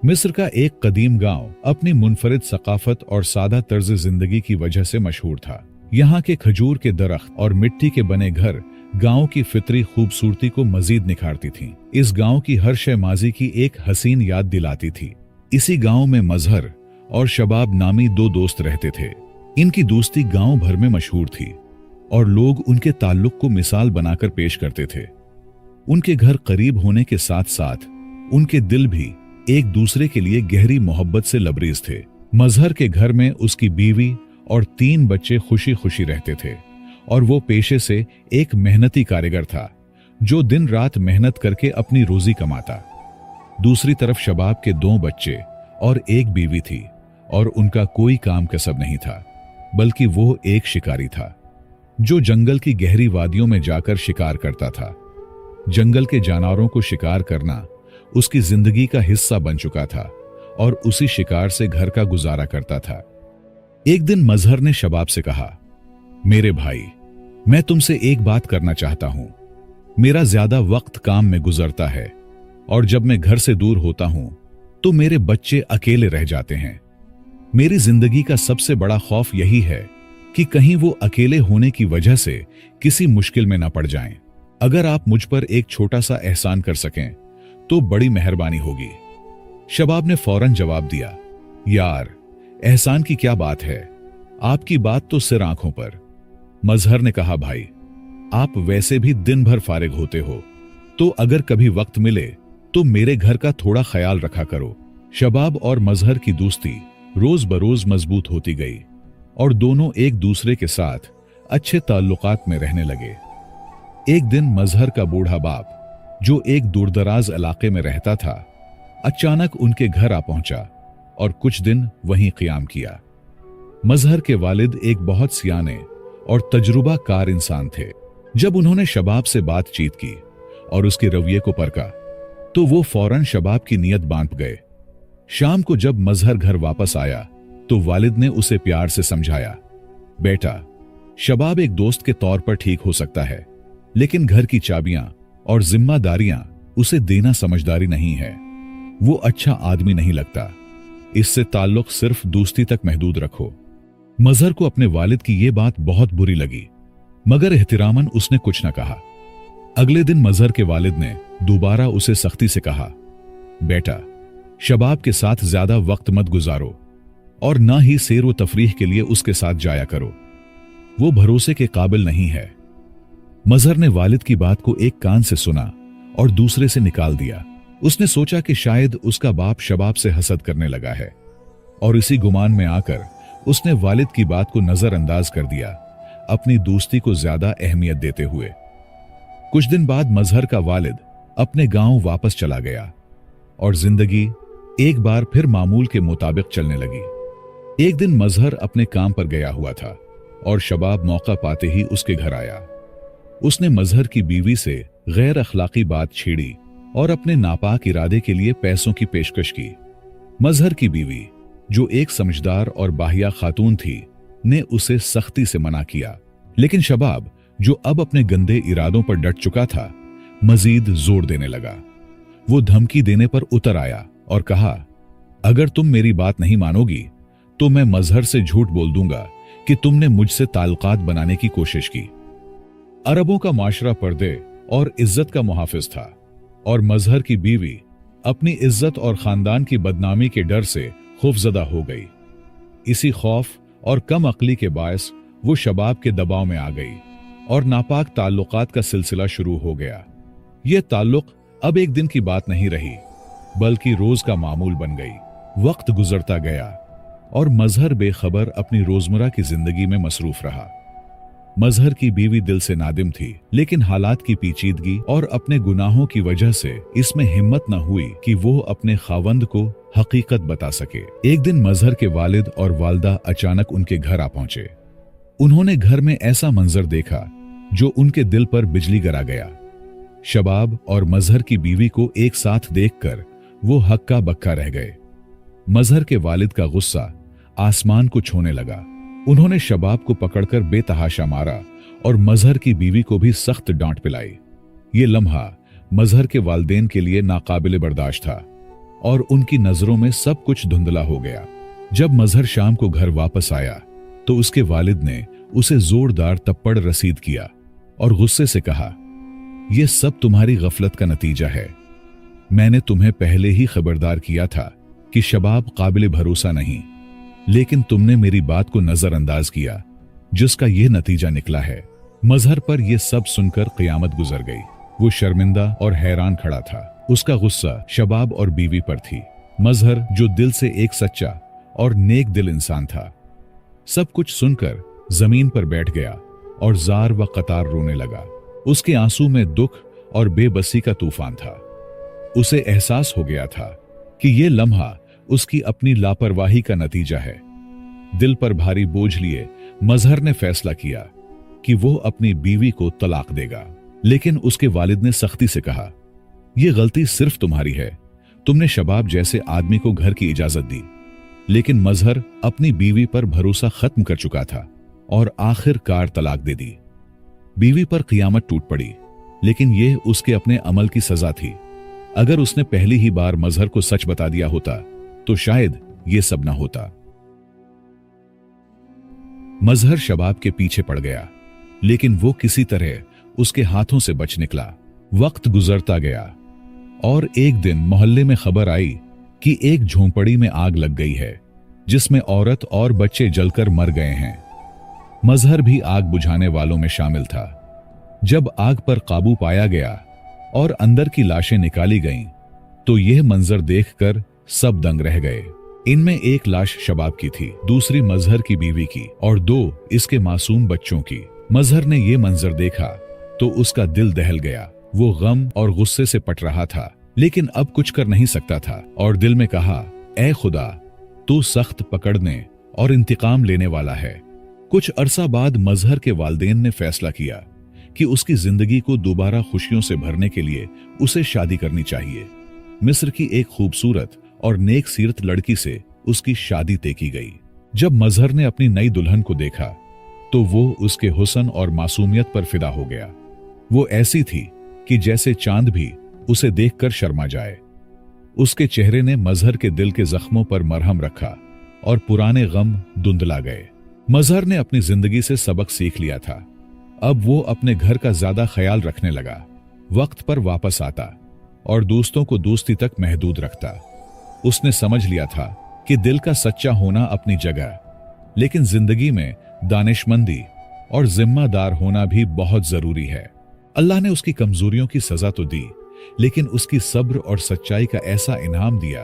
मिस्र का एक कदीम गांव अपनी मुनफरिद सकाफत और सादा तर्ज जिंदगी की वजह से मशहूर था। यहाँ के खजूर के दरख्त और मिट्टी के बने घर गांव की फितरी खूबसूरती को मजीद निखारती थीं। इस गांव की हर शय माजी की एक हसीन याद दिलाती थी। इसी गांव में मजहर और शबाब नामी दो दोस्त रहते थे। इनकी दोस्ती गांव भर में मशहूर थी और लोग उनके ताल्लुक को मिसाल बनाकर पेश करते थे। उनके घर करीब होने के साथ साथ उनके दिल भी एक दूसरे के लिए गहरी मोहब्बत से लबरेज थे। मजहर के घर में उसकी बीवी और 3 बच्चे खुशी खुशी रहते थे और वो पेशे से एक मेहनती कारीगर था जो दिन रात मेहनत करके अपनी रोजी कमाता। दूसरी तरफ शबाब के 2 बच्चे और एक बीवी थी और उनका कोई काम कसब नहीं था, बल्कि वो एक शिकारी था जो जंगल की गहरी वादियों में जाकर शिकार करता था। जंगल के जानवरों को शिकार करना उसकी जिंदगी का हिस्सा बन चुका था और उसी शिकार से घर का गुजारा करता था। एक दिन मजहर ने शबाब से कहा, मेरे भाई, मैं तुमसे एक बात करना चाहता हूं। मेरा ज्यादा वक्त काम में गुजरता है और जब मैं घर से दूर होता हूं तो मेरे बच्चे अकेले रह जाते हैं। मेरी जिंदगी का सबसे बड़ा खौफ यही है कि कहीं वो अकेले होने की वजह से किसी मुश्किल में न पड़ जाएं। अगर आप मुझ पर एक छोटा सा एहसान कर सकें तो बड़ी मेहरबानी होगी। शबाब ने फौरन जवाब दिया, यार, एहसान की क्या बात है, आपकी बात तो सिर आंखों पर। मजहर ने कहा, भाई, आप वैसे भी दिन भर फारिग होते हो, तो अगर कभी वक्त मिले तो मेरे घर का थोड़ा ख्याल रखा करो। शबाब और मजहर की दोस्ती रोज बरोज मजबूत होती गई और दोनों एक दूसरे के साथ अच्छे ताल्लुकात में रहने लगे। एक दिन मजहर का बूढ़ा बाप, जो एक दूरदराज इलाके में रहता था, अचानक उनके घर आ पहुंचा और कुछ दिन वहीं क़याम किया। मजहर के वालिद एक बहुत सियाने और तजुर्बाकार इंसान थे। जब उन्होंने शबाब से बातचीत की और उसके रवैये को परखा तो वो फौरन शबाब की नीयत बांध गए। शाम को जब मजहर घर वापस आया तो वालिद ने उसे प्यार से समझाया, बेटा, शबाब एक दोस्त के तौर पर ठीक हो सकता है, लेकिन घर की चाबियां और जिम्मेदारियां उसे देना समझदारी नहीं है। वो अच्छा आदमी नहीं लगता। इससे ताल्लुक सिर्फ दोस्ती तक महदूद रखो। मजहर को अपने वालिद की ये बात बहुत बुरी लगी, मगर एहतिरामन उसने कुछ न कहा। अगले दिन मजहर के वालिद ने दोबारा उसे सख्ती से कहा, बेटा, शबाब के साथ ज्यादा वक्त मत गुजारो और ना ही सैर व तफरीह के लिए उसके साथ जाया करो। वो भरोसे के काबिल नहीं है। मजहर ने वालिद की बात को एक कान से सुना और दूसरे से निकाल दिया। उसने सोचा कि शायद उसका बाप शबाब से हसद करने लगा है और इसी गुमान में आकर उसने वालिद की बात को नजरअंदाज कर दिया, अपनी दोस्ती को ज्यादा अहमियत देते हुए। कुछ दिन बाद मजहर का वालिद अपने गांव वापस चला गया और जिंदगी एक बार फिर मामूल के मुताबिक चलने लगी। एक दिन मजहर अपने काम पर गया हुआ था और शबाब मौका पाते ही उसके घर आया। उसने मजहर की बीवी से गैर अखलाकी बात छेड़ी और अपने नापाक इरादे के लिए पैसों की पेशकश की। मजहर की बीवी, जो एक समझदार और बाहिया खातून थी, ने उसे सख्ती से मना किया, लेकिन शबाब, जो अब अपने गंदे इरादों पर डट चुका था, मजीद जोर देने लगा। वो धमकी देने पर उतर आया और कहा, अगर तुम मेरी बात नहीं मानोगी तो मैं मजहर से झूठ बोल दूंगा कि तुमने मुझसे ताल्लुकात बनाने की कोशिश की। अरबों का माशरा पर्दे और इज्जत का मुहाफिज था और मजहर की बीवी अपनी इज्जत और खानदान की बदनामी के डर से खौफजदा हो गई। इसी खौफ और कम अक्ली के बायस वो शबाब के दबाव में आ गई और नापाक ताल्लुकात का सिलसिला शुरू हो गया। ये ताल्लुक अब एक दिन की बात नहीं रही, बल्कि रोज का मामूल बन गई। वक्त गुजरता गया और मजहर बेखबर अपनी रोजमर्रा की जिंदगी में मसरूफ रहा। मजहर की बीवी दिल से नादिम थी, लेकिन हालात की पेचीदगी और अपने गुनाहों की वजह से इसमें हिम्मत न हुई कि वो अपने खावंद को हकीकत बता सके। एक दिन मजहर के वालिद और वालदा अचानक उनके घर आ पहुंचे। उन्होंने घर में ऐसा मंजर देखा जो उनके दिल पर बिजली गिरा गया। शबाब और मजहर की बीवी को एक साथ देखकर वो हक्का बक्का रह गए। मजहर के वालिद का गुस्सा आसमान को छूने लगा। उन्होंने शबाब को पकड़कर बेतहाशा मारा और मजहर की बीवी को भी सख्त डांट पिलाई। ये लम्हा मजहर के वालिदैन के लिए नाकाबिले बर्दाश्त था। और उनकी नजरों में सब कुछ धुंधला हो गया। जब मजहर शाम को घर वापस आया तो उसके वालिद ने उसे जोरदार तप्पड़ रसीद किया और गुस्से से कहा, यह सब तुम्हारी गफलत का नतीजा है। मैंने तुम्हें पहले ही खबरदार किया था कि शबाब काबिल भरोसा नहीं, लेकिन तुमने मेरी बात को नजरअंदाज किया, जिसका यह नतीजा निकला है। मजहर पर यह सब सुनकर क़यामत गुजर गई। वो शर्मिंदा और हैरान खड़ा था। उसका गुस्सा शबाब और बीवी पर थी। मजहर जो दिल से एक सच्चा और नेक दिल इंसान था, सब कुछ सुनकर जमीन पर बैठ गया और जार व कतार रोने लगा। उसके आंसू में दुख और बेबसी का तूफान था। उसे एहसास हो गया था कि यह लम्हा उसकी अपनी लापरवाही का नतीजा है। दिल पर भारी बोझ लिए मजहर ने फैसला किया कि वो अपनी बीवी को तलाक देगा। लेकिन उसके वालिद ने सख्ती से कहा, यह गलती सिर्फ तुम्हारी है। तुमने शबाब जैसे आदमी को घर की इजाजत दी। लेकिन मजहर अपनी बीवी पर भरोसा खत्म कर चुका था और आखिरकार तलाक दे दी। बीवी पर क़यामत टूट पड़ी, लेकिन यह उसके अपने अमल की सजा थी। अगर उसने पहली ही बार मजहर को सच बता दिया होता तो शायद यह सब ना होता। मजहर शबाब के पीछे पड़ गया, लेकिन वो किसी तरह उसके हाथों से बच निकला। वक्त गुजरता गया और एक दिन मोहल्ले में खबर आई कि एक झोंपड़ी में आग लग गई है, जिसमें औरत और बच्चे जलकर मर गए हैं। मजहर भी आग बुझाने वालों में शामिल था। जब आग पर काबू पाया गया और अंदर की लाशें निकाली गईं, तो यह मंजर देखकर सब दंग रह गए। इनमें एक लाश शबाब की थी, दूसरी मजहर की बीवी की और 2 इसके मासूम बच्चों की। मजहर ने यह मंजर देखा तो उसका दिल दहल गया। वो गम और गुस्से से पट रहा था, लेकिन अब कुछ कर नहीं सकता था और दिल में कहा, ऐ खुदा, तू सख्त पकड़ने और इंतकाम लेने वाला है। कुछ अरसा बाद मजहर के वालिदैन ने फैसला किया कि उसकी जिंदगी को दोबारा खुशियों से भरने के लिए उसे शादी करनी चाहिए। मिस्र की एक खूबसूरत और नेक सीरत लड़की से उसकी शादी तय की गई। जब मजहर ने अपनी नई दुल्हन को देखा तो वो उसके हुस्न और मासूमियत पर फिदा हो गया। वो ऐसी थी कि जैसे चांद भी उसे देखकर शर्मा जाए। उसके चेहरे ने मजहर के दिल के जख्मों पर मरहम रखा और पुराने गम धुंधला गए। मजहर ने अपनी जिंदगी से सबक सीख लिया था। अब वो अपने घर का ज्यादा ख्याल रखने लगा, वक्त पर वापस आता और दोस्तों को दोस्ती तक महदूद रखता। उसने समझ लिया था कि दिल का सच्चा होना अपनी जगह, लेकिन जिंदगी में दानिशमंदी और जिम्मेदार होना भी बहुत जरूरी है। अल्लाह ने उसकी कमजोरियों की सजा तो दी, लेकिन उसकी सब्र और सच्चाई का ऐसा इनाम दिया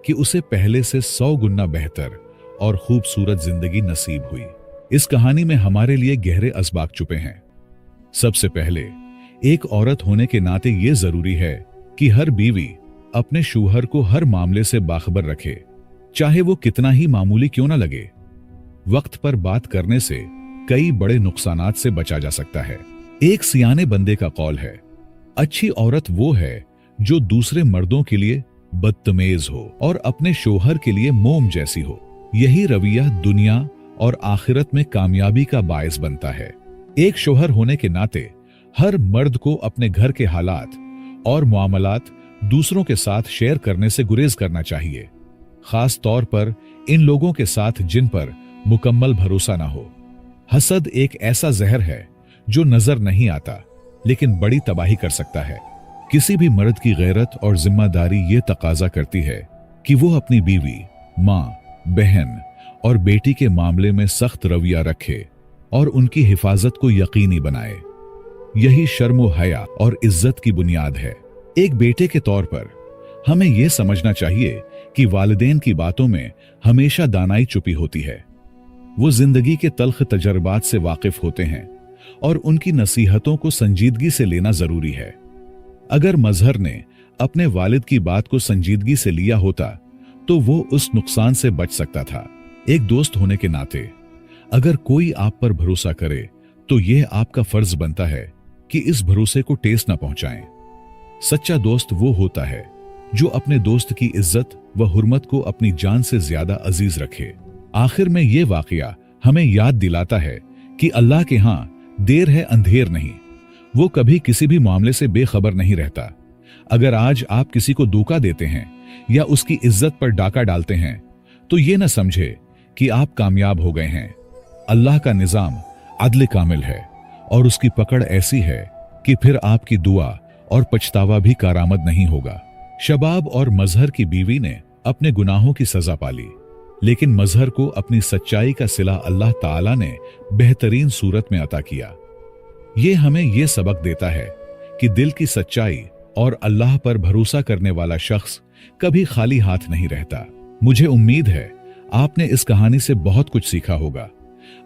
कि उसे पहले से 100 गुना बेहतर और खूबसूरत जिंदगी नसीब हुई। इस कहानी में हमारे लिए गहरे असबाक छुपे हैं। सबसे पहले, एक औरत होने के नाते यह जरूरी है कि हर बीवी अपने शौहर को हर मामले से बाखबर रखे, चाहे वो कितना ही मामूली क्यों ना लगे। वक्त पर बात करने से कई बड़े नुकसानात से बचा जा सकता है। एक सियाने बंदे का कौल है, अच्छी औरत वो है जो दूसरे मर्दों के लिए बदतमीज हो और अपने शौहर के लिए मोम जैसी हो। यही रवैया दुनिया और आखिरत में कामयाबी का बायस बनता है। एक शौहर होने के नाते हर मर्द को अपने घर के हालात और मामलात दूसरों के साथ शेयर करने से गुरेज करना चाहिए, खास तौर पर इन लोगों के साथ जिन पर मुकम्मल भरोसा ना हो। हसद एक ऐसा जहर है जो नजर नहीं आता, लेकिन बड़ी तबाही कर सकता है। किसी भी मर्द की गैरत और जिम्मेदारी ये तकाजा करती है कि वो अपनी बीवी, माँ, बहन और बेटी के मामले में सख्त रवैया रखे और उनकी हिफाजत को यकीनी बनाए। यही शर्म व हया और इज्जत की बुनियाद है। एक बेटे के तौर पर हमें यह समझना चाहिए कि वालिदैन की बातों में हमेशा दानाई छुपी होती है। वो जिंदगी के तल्ख तजर्बात से वाकिफ होते हैं और उनकी नसीहतों को संजीदगी से लेना जरूरी है। अगर मजहर ने अपने वालिद की बात को संजीदगी से लिया होता तो वो उस नुकसान से बच सकता था। एक दोस्त होने के नाते अगर कोई आप पर भरोसा करे तो यह आपका फर्ज बनता है कि इस भरोसे को ठेस न पहुंचाएं। सच्चा दोस्त वो होता है जो अपने दोस्त की इज्जत व हुर्मत को अपनी जान से ज्यादा अजीज रखे। आखिर में यह वाकया हमें याद दिलाता है कि अल्लाह के यहां देर है अंधेर नहीं। वो कभी किसी भी मामले से बेखबर नहीं रहता, अगर आज आप किसी को धोखा देते हैं या उसकी इज्जत पर डाका डालते हैं तो ये न समझे कि आप कामयाब हो गए हैं। अल्लाह का निजाम अदल कामिल है और उसकी पकड़ ऐसी है कि फिर आपकी दुआ और पछतावा भी कारामद नहीं होगा। शबाब और मजहर की बीवी ने अपने गुनाहों की सजा पाली, लेकिन मजहर को अपनी सच्चाई का सिला अल्लाह ताला ने बेहतरीन सूरत में अता किया। ये हमें यह सबक देता है कि दिल की सच्चाई और अल्लाह पर भरोसा करने वाला शख्स कभी खाली हाथ नहीं रहता। मुझे उम्मीद है आपने इस कहानी से बहुत कुछ सीखा होगा।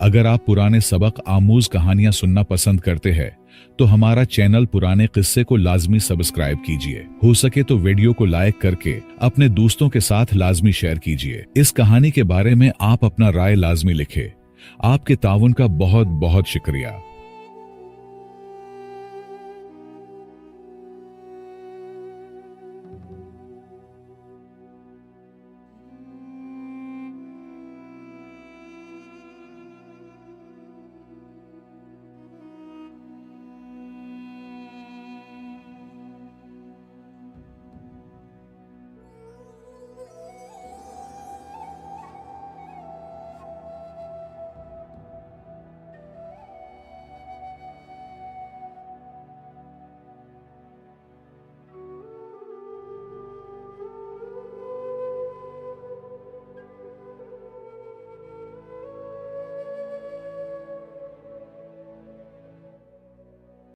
अगर आप पुराने सबक आमूज कहानियां सुनना पसंद करते हैं तो हमारा चैनल पुराने किस्से को लाजमी सब्सक्राइब कीजिए। हो सके तो वीडियो को लाइक करके अपने दोस्तों के साथ लाजमी शेयर कीजिए। इस कहानी के बारे में आप अपना राय लाजमी लिखें। आपके ताउन का बहुत बहुत शुक्रिया।